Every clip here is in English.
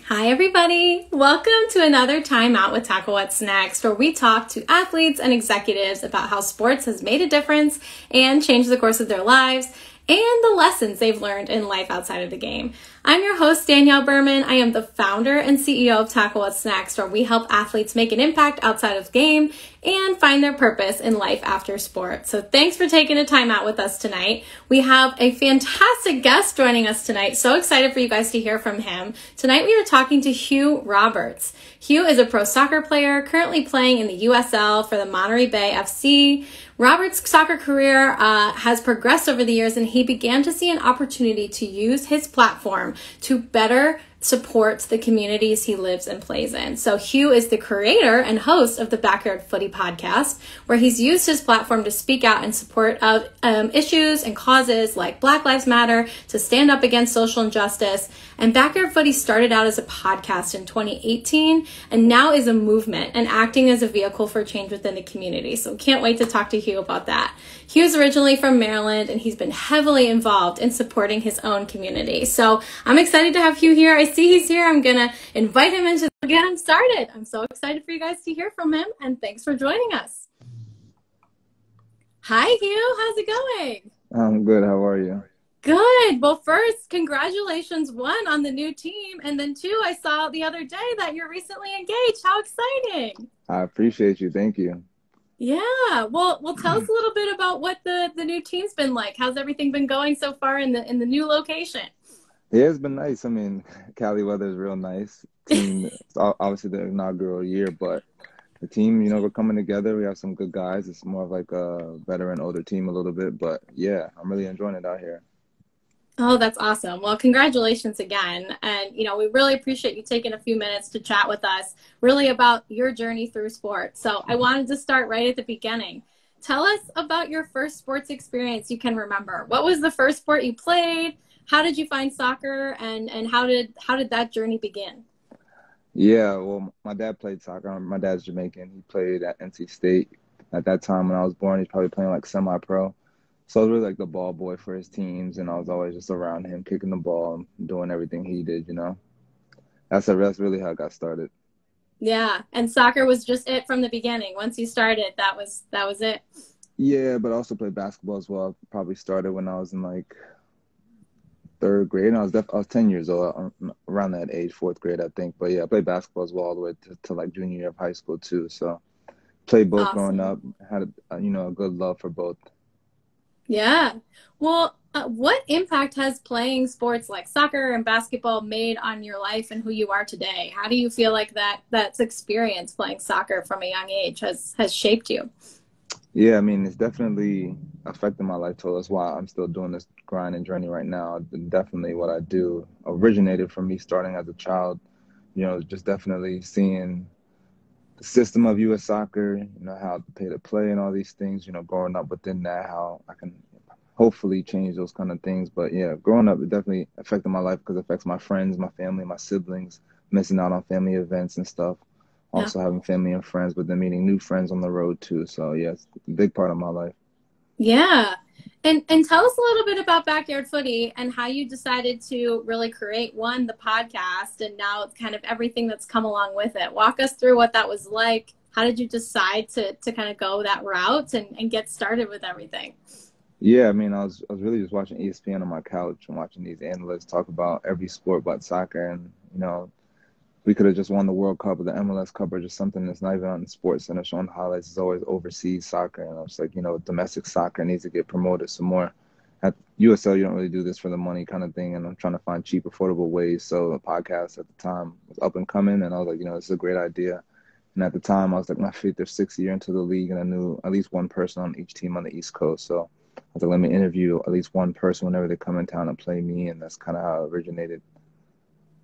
Hi, everybody. Welcome to another Timeout with Tackle What's Next, where we talk to athletes and executives about how sports has made a difference and changed the course of their lives and the lessons they've learned in life outside of the game. I'm your host, Danielle Berman. I am the founder and CEO of Tackle What's Next, where we help athletes make an impact outside of the game and find their purpose in life after sport. So thanks for taking a time out with us tonight. We have a fantastic guest joining us tonight. So excited for you guys to hear from him. Tonight we are talking to Hugh Roberts. Hugh is a pro soccer player currently playing in the USL for the Monterey Bay FC. Roberts' soccer career has progressed over the years, and he began to see an opportunity to use his platform to better support the communities he lives and plays in. So Hugh is the creator and host of the Backyard Footy podcast, where he's used his platform to speak out in support of issues and causes like Black Lives Matter, to stand up against social injustice. And Backyard Footy started out as a podcast in 2018 and now is a movement and acting as a vehicle for change within the community. So can't wait to talk to Hugh about that. Hugh's originally from Maryland, and he's been heavily involved in supporting his own community. So I'm excited to have Hugh here. I see he's here. I'm going to invite him in to get him started. I'm so excited for you guys to hear from him, and thanks for joining us. Hi, Hugh. How's it going? I'm good. How are you? Good. Well, first, congratulations, one, on the new team, and then two, I saw the other day that you're recently engaged. How exciting. I appreciate you. Thank you. Yeah. Well, tell us a little bit about what the new team's been like. How's everything been going so far in the new location? Yeah, it's been nice. I mean, Cali weather is real nice. It's obviously the inaugural year, but the team, we're coming together. We have some good guys. It's more of like a veteran, older team a little bit, but yeah, I'm really enjoying it out here. Oh, that's awesome. Well, congratulations again. And, we really appreciate you taking a few minutes to chat with us, really about your journey through sports. So I wanted to start right at the beginning. Tell us about your first sports experience you can remember. What was the first sport you played? How did you find soccer? And how did that journey begin? Yeah, well, my dad played soccer. My dad's Jamaican. He played at NC State. At that time when I was born, he's probably playing like semi-pro. So I was really like the ball boy for his teams, and I was always just around him, kicking the ball and doing everything he did, That's really how I got started. Yeah, and soccer was just it from the beginning. Once you started, that was it. Yeah, but I also played basketball as well. I probably started when I was in like third grade. And I was 10 years old, around that age, fourth grade, I think. But yeah, I played basketball as well all the way to like junior year of high school too. So played both growing up, had a good love for both. Yeah. Well, what impact has playing sports like soccer and basketball made on your life and who you are today? How do you feel like that's experience playing soccer from a young age has shaped you? Yeah, I mean, it's definitely affected my life. So that's why I'm still doing this grind and journey right now. Definitely what I do originated from me starting as a child, just definitely seeing the system of U.S. soccer, how to pay to play and all these things, growing up within that, how I can hopefully change those kind of things. But yeah, growing up, it definitely affected my life because it affects my friends, my family, my siblings, missing out on family events and stuff. Also having family and friends, but then meeting new friends on the road too. So yeah, it's a big part of my life. Yeah. And tell us a little bit about Backyard Footy and how you decided to really create, one, the podcast, and now kind of everything that's come along with it. Walk us through what that was like. How did you decide to kind of go that route and get started with everything? Yeah, I mean, I was really just watching ESPN on my couch and watching these analysts talk about every sport but soccer. And, we could have just won the World Cup or the MLS Cup or just something that's not even on the Sports Center showing highlights. It's always overseas soccer. And I was like, domestic soccer needs to get promoted some more. At USL, you don't really do this for the money kind of thing. And I'm trying to find cheap, affordable ways. So the podcast at the time was up and coming. And I was like, this is a great idea. And at the time, I was like my fifth or sixth year into the league. And I knew at least one person on each team on the East Coast. So I was like, let me interview at least one person whenever they come in town and play me. And that's kind of how it originated.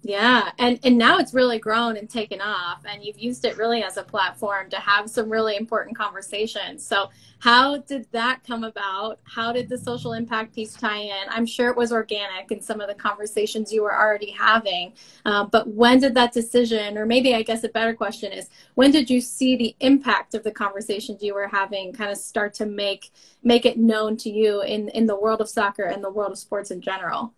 Yeah. And now it's really grown and taken off, and you've used it really as a platform to have some really important conversations. So how did that come about? How did the social impact piece tie in? I'm sure it was organic in some of the conversations you were already having. But when did that decision, or maybe I guess a better question is, when did you see the impact of the conversations you were having kind of start to make it known to you in the world of soccer and the world of sports in general?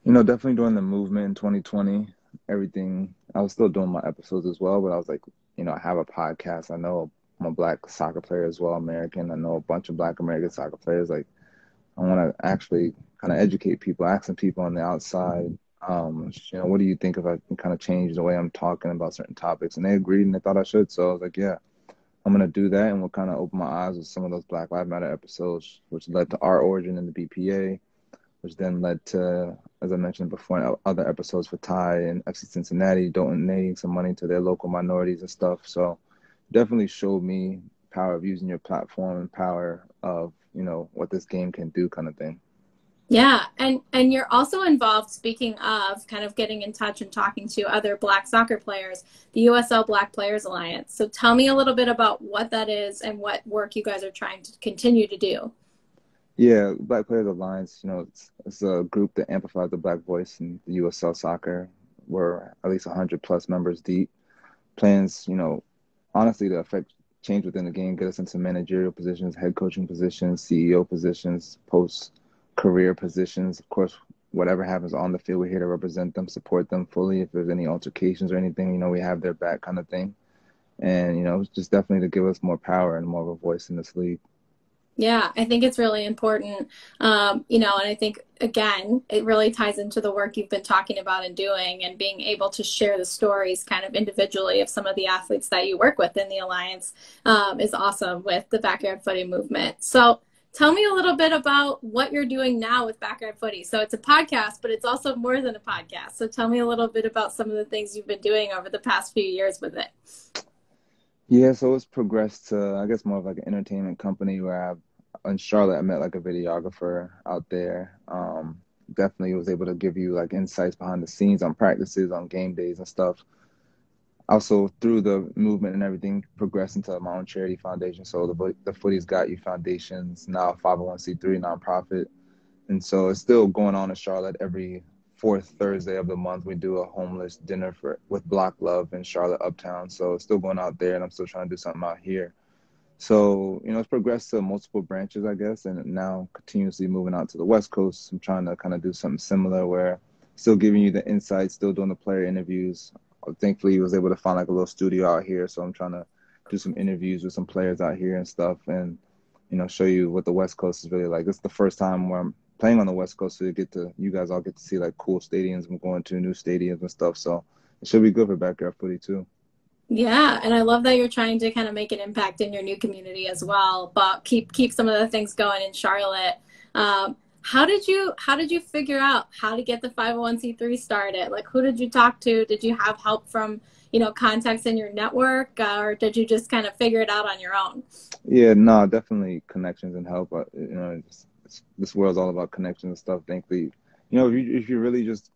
Definitely during the movement in 2020, everything. I was still doing my episodes as well, but I was like, I have a podcast. I know I'm a black soccer player as well, American. I know a bunch of black American soccer players. Like, I want to actually kind of educate people, asking people on the outside, what do you think if I can kind of change the way I'm talking about certain topics? And they agreed and they thought I should. So I was like, yeah, I'm going to do that. And we'll kind of open my eyes with some of those Black Lives Matter episodes, which led to our origin in the BPA, which then led to, as I mentioned before, other episodes for Ty and FC Cincinnati donating some money to their local minorities and stuff. So definitely showed me power of using your platform and power of, what this game can do kind of thing. Yeah, and you're also involved, speaking of kind of getting in touch and talking to other Black soccer players, the USL Black Players Alliance. So tell me a little bit about what that is and what work you guys are trying to continue to do. Yeah, Black Players Alliance, it's a group that amplifies the Black voice in the USL soccer. We're at least 100 plus members deep. Plans, honestly, to affect change within the game, get us into managerial positions, head coaching positions, CEO positions, post-career positions. Of course, whatever happens on the field, we're here to represent them, support them fully. If there's any altercations or anything, we have their back kind of thing. And, it's just definitely to give us more power and more of a voice in this league. Yeah, I think it's really important, and I think, again, it really ties into the work you've been talking about and doing, and being able to share the stories kind of individually of some of the athletes that you work with in the Alliance is awesome with the Backyard Footy movement. So tell me a little bit about what you're doing now with Backyard Footy. So it's a podcast, but it's also more than a podcast. So tell me a little bit about some of the things you've been doing over the past few years with it. Yeah, so it's progressed to, I guess, more of like an entertainment company where in Charlotte, I met like a videographer out there. Definitely was able to give you like insights behind the scenes on practices, on game days and stuff. Also, through the movement and everything, progressed into my own charity foundation. So the Footy's Got You Foundation's now a 501c3 nonprofit. And so it's still going on in Charlotte every fourth Thursday of the month. We do a homeless dinner with Block Love in Charlotte Uptown. So it's still going out there, and I'm still trying to do something out here. So, it's progressed to multiple branches, I guess, and now continuously moving out to the West Coast. I'm trying to kind of do something similar where still giving you the insights, still doing the player interviews. Thankfully, I was able to find like a little studio out here. So I'm trying to do some interviews with some players out here and stuff and, show you what the West Coast is really like. This is the first time where I'm playing on the West Coast, so you guys all get to see like cool stadiums. I'm going to new stadiums and stuff. So it should be good for Backyard Footy too. Yeah, and I love that you're trying to kind of make an impact in your new community as well, but keep some of the things going in Charlotte. How did you figure out how to get the 501c3 started? Like, who did you talk to? Did you have help from, contacts in your network, or did you just kind of figure it out on your own? Yeah, no, definitely connections and help. This world's all about connections and stuff. Thankfully, if you really just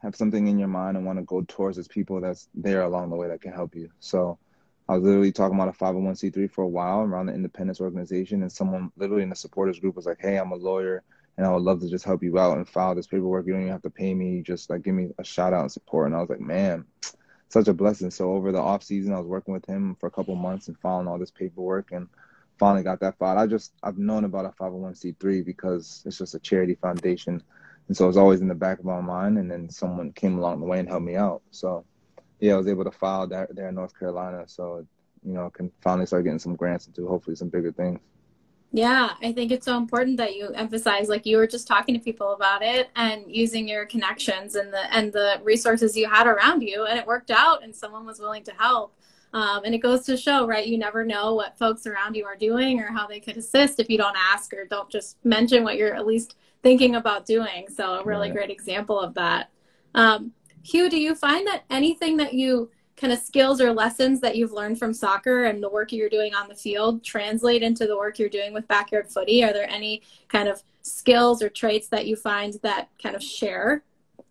have something in your mind and want to go towards, there's people that's there along the way that can help you. So I was literally talking about a 501c3 for a while around the independence organization, and someone literally in the supporters group was like, hey, I'm a lawyer and I would love to just help you out and file this paperwork. You don't even have to pay me. Just like give me a shout out and support. And I was like, man, such a blessing. So over the off season, I was working with him for a couple months and filing all this paperwork and finally got that filed. I've known about a 501c3 because it's just a charity foundation. And so it was always in the back of my mind, and then someone came along the way and helped me out. So, yeah, I was able to file there in North Carolina. So, I can finally start getting some grants and do hopefully some bigger things. Yeah, I think it's so important that you emphasize, like you were just talking to people about it and using your connections and the resources you had around you, and it worked out and someone was willing to help. And it goes to show, right? You never know what folks around you are doing or how they could assist if you don't ask or don't just mention what you're at least thinking about doing. So a really great example of that. Hugh, do you find that anything that you kind of skills or lessons that you've learned from soccer and the work you're doing on the field translate into the work you're doing with Backyard Footy? Are there any kind of skills or traits that you find that kind of share?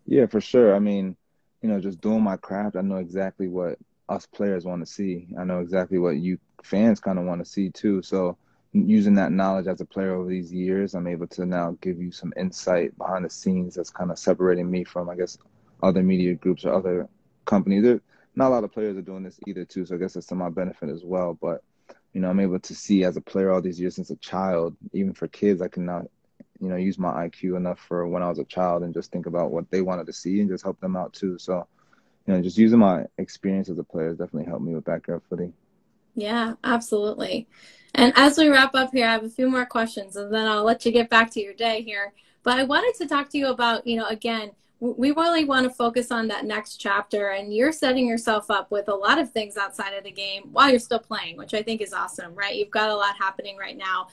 Yeah, for sure. I mean, just doing my craft, I know exactly what us players want to see. I know exactly what you fans kind of want to see too. So using that knowledge as a player over these years, I'm able to now give you some insight behind the scenes that's kind of separating me from, I guess, other media groups or other companies. Not a lot of players are doing this either too, so I guess it's to my benefit as well. But, I'm able to see as a player all these years since a child, even for kids, I can now, use my IQ enough for when I was a child and just think about what they wanted to see and just help them out too. So, just using my experience as a player has definitely helped me with backyard footy. Yeah, absolutely. And as we wrap up here, I have a few more questions and then I'll let you get back to your day here. But I wanted to talk to you about, again, we really want to focus on that next chapter, and you're setting yourself up with a lot of things outside of the game while you're still playing, which I think is awesome, right? You've got a lot happening right now,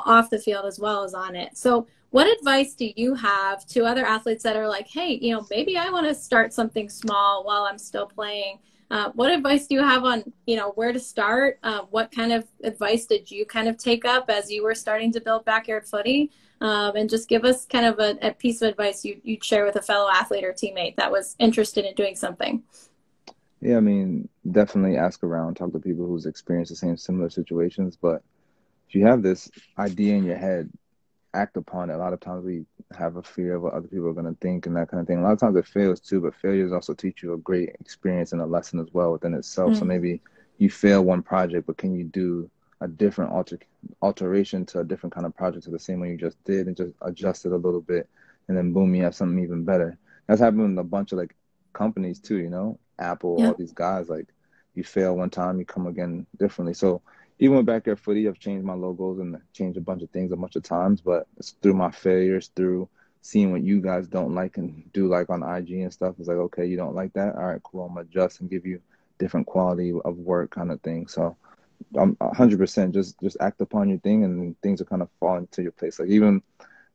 off the field as well as on it. So what advice do you have to other athletes that are like, hey, maybe I want to start something small while I'm still playing? What advice do you have on, where to start? What kind of advice did you kind of take up as you were starting to build backyard footy? And just give us kind of a piece of advice you'd share with a fellow athlete or teammate that was interested in doing something. Yeah, I mean, definitely ask around, talk to people who's experienced the same similar situations. But if you have this idea in your head, act upon it. A lot of times we have a fear of what other people are going to think and that kind of thing. A lot of times it fails too, but failures also teach you a great experience and a lesson as well within itself. So maybe you fail one project, but can you do a different alteration to a different kind of project to the same one you just did and just adjust it a little bit, and then boom, you have something even better. That's happened with a bunch of like companies too, Apple, Yeah. all these guys, like you fail one time, you come again differently. So even with backyard footy, I've changed my logos and changed a bunch of things a bunch of times, but it's through my failures, through seeing what you guys don't like and do like on IG and stuff. It's like, okay, you don't like that? All right, cool. I'm gonna adjust and give you different quality of work kind of thing. So I'm 100% just act upon your thing and things will kind of fall into your place. Like even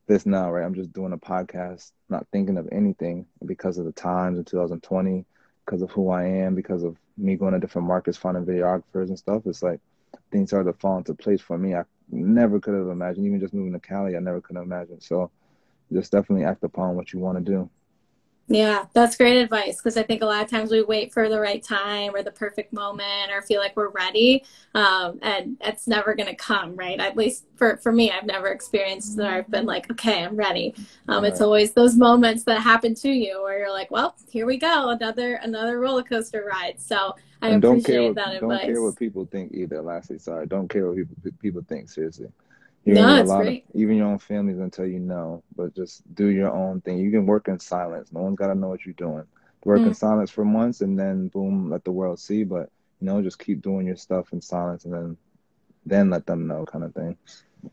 this now, right? I'm just doing a podcast, not thinking of anything because of the times in 2020, because of who I am, because of me going to different markets, finding videographers and stuff. It's like things started to fall into place for me. I never could have imagined, even just moving to Cali, I never could have imagined. So just definitely act upon what you want to do. Yeah, that's great advice, because I think a lot of times we wait for the right time or the perfect moment or feel like we're ready, and it's never going to come, right? At least for me, I've never experienced that I've been like, okay, I'm ready. It's Right. always those moments that happen to you where you're like, well, here we go, another roller coaster ride. So I And appreciate that don't care advice. what people think either. Lastly, sorry, don't care what people think. Seriously, you're gonna No, get a it's lot of great. even your own family's gonna tell you no, but just do your own thing. You can work in silence. No one's gotta know what you're doing. Work in Mm. silence for months, and then boom, let the world see. But just keep doing your stuff in silence, and then let them know, kind of thing.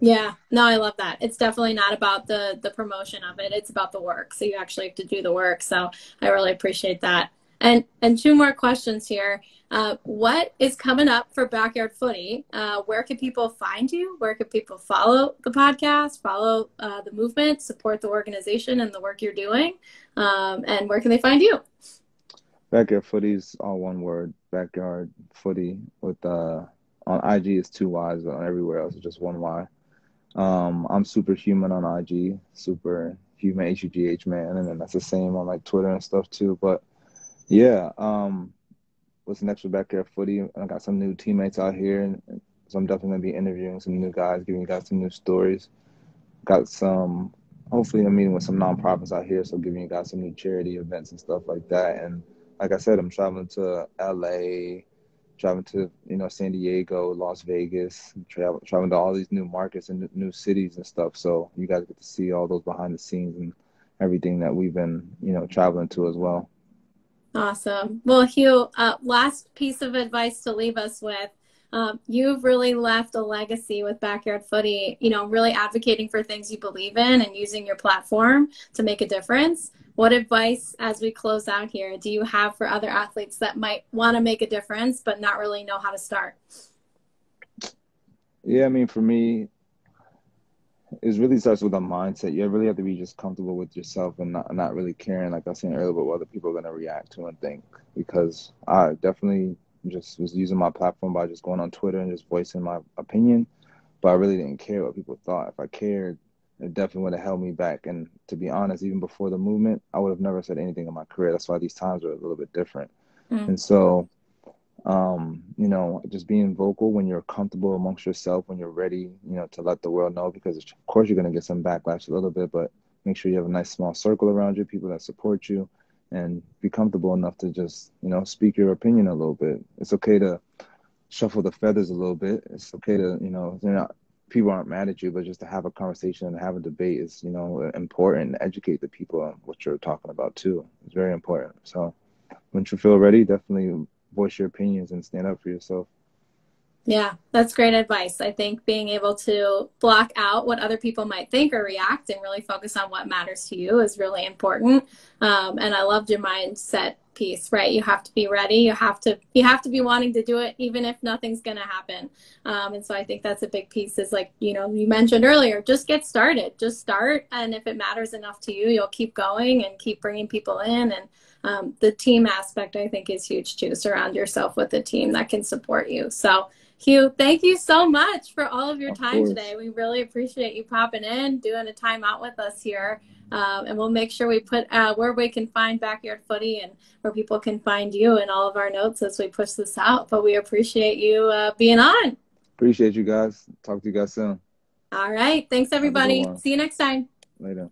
Yeah, no, I love that. It's definitely not about the promotion of it. It's about the work. So you actually have to do the work. So I really appreciate that. And two more questions here. What is coming up for Backyard Footy? Where can people find you? Where can people follow the podcast, follow the movement, support the organization and the work you're doing? And where can they find you? Backyard footy's all one word. Backyard footy with on IG is two Y's, but on everywhere else it's just one Y. I'm superhuman on IG, superhuman HUGH man, and then that's the same on like Twitter and stuff too. But yeah, what's next for Backyard Footy? I got some new teammates out here, and so I'm definitely gonna be interviewing some new guys, giving you guys some new stories. Got some, hopefully, I'm meeting with some nonprofits out here, so giving you guys some new charity events and stuff like that. And like I said, I'm traveling to LA, traveling to San Diego, Las Vegas, traveling to all these new markets and new cities and stuff. So you guys get to see all those behind the scenes and everything that we've been traveling to as well. Awesome. Well, Hugh, last piece of advice to leave us with. You've really left a legacy with Backyard Footy, really advocating for things you believe in and using your platform to make a difference. What advice, as we close out here, do you have for other athletes that might want to make a difference but not really know how to start? Yeah, I mean, for me, it really starts with a mindset. You really have to be just comfortable with yourself and not really caring, like I was saying earlier, about what other people are going to react to and think. Because I definitely just was using my platform by just going on Twitter and just voicing my opinion, but I really didn't care what people thought. If I cared, it definitely would have held me back. And to be honest, even before the movement, I would have never said anything in my career. That's why these times are a little bit different. Mm. And so just being vocal when you're comfortable amongst yourself, when you're ready, to let the world know, because of course you're going to get some backlash a little bit, but make sure you have a nice small circle around you, people that support you, and be comfortable enough to just, speak your opinion a little bit. It's okay to shuffle the feathers a little bit. It's okay to, people aren't mad at you, but just to have a conversation and have a debate is, important, and educate the people on what you're talking about too. It's very important. So once you feel ready, definitely voice your opinions and stand up for yourself. Yeah, that's great advice. I think being able to block out what other people might think or react and really focus on what matters to you is really important. And I loved your mindset piece, right? You have to be ready. You have to be wanting to do it, even if nothing's going to happen. And so I think that's a big piece is like, you know, you mentioned earlier, just get started, just start. And if it matters enough to you, you'll keep going and keep bringing people in. And the team aspect, I think, is huge too. Surround yourself with a team that can support you. So Hugh, thank you so much for all of your time today. We really appreciate you popping in, doing a timeout with us here. And we'll make sure we put where we can find Backyard Footy and where people can find you in all of our notes as we push this out. But we appreciate you being on. Appreciate you guys. Talk to you guys soon. All right. Thanks, everybody. See you next time. Later.